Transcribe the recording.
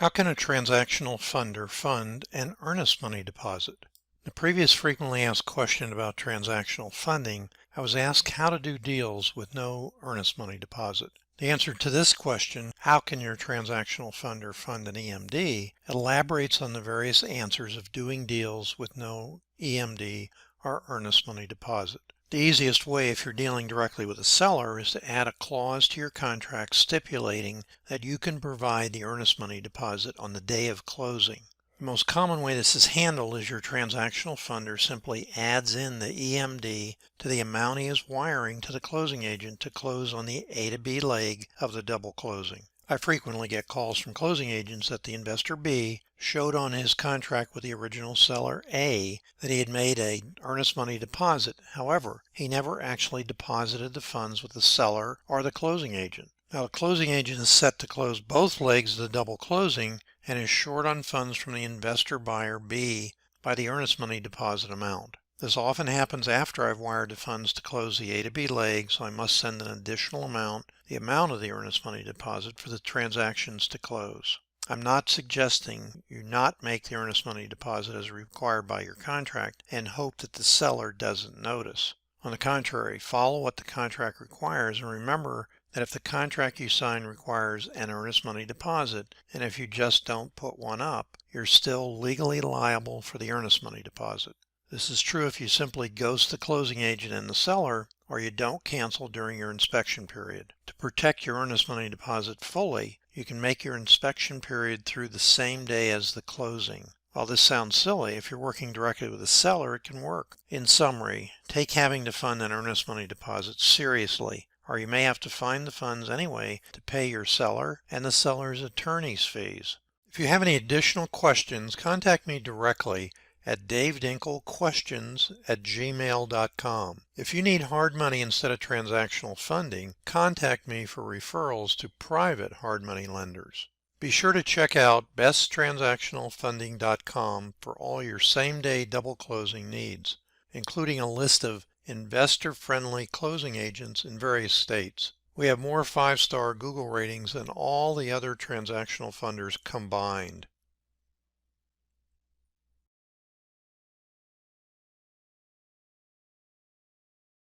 How can a transactional funder fund an earnest money deposit? The previous frequently asked question about transactional funding, I was asked how to do deals with no earnest money deposit. The answer to this question, how can your transactional funder fund an EMD, elaborates on the various answers of doing deals with no EMD or earnest money deposit. The easiest way if you're dealing directly with a seller is to add a clause to your contract stipulating that you can provide the earnest money deposit on the day of closing. The most common way this is handled is your transactional funder simply adds in the EMD to the amount he is wiring to the closing agent to close on the A to B leg of the double closing. I frequently get calls from closing agents that the investor B showed on his contract with the original seller A that he had made an earnest money deposit. However, he never actually deposited the funds with the seller or the closing agent. Now, the closing agent is set to close both legs of the double closing and is short on funds from the investor buyer B by the earnest money deposit amount. This often happens after I've wired the funds to close the A to B leg, so I must send an additional amount, the amount of the earnest money deposit, for the transactions to close. I'm not suggesting you not make the earnest money deposit as required by your contract and hope that the seller doesn't notice. On the contrary, follow what the contract requires and remember that if the contract you sign requires an earnest money deposit, and if you just don't put one up, you're still legally liable for the earnest money deposit. This is true if you simply ghost the closing agent and the seller, or you don't cancel during your inspection period. To protect your earnest money deposit fully, you can make your inspection period through the same day as the closing. While this sounds silly, if you're working directly with a seller, it can work. In summary, take having to fund an earnest money deposit seriously, or you may have to find the funds anyway to pay your seller and the seller's attorney's fees. If you have any additional questions, contact me directly at davedinkelquestions@gmail.com. If you need hard money instead of transactional funding, contact me for referrals to private hard money lenders. Be sure to check out besttransactionalfunding.com for all your same-day double closing needs, including a list of investor-friendly closing agents in various states. We have more 5-star Google ratings than all the other transactional funders combined.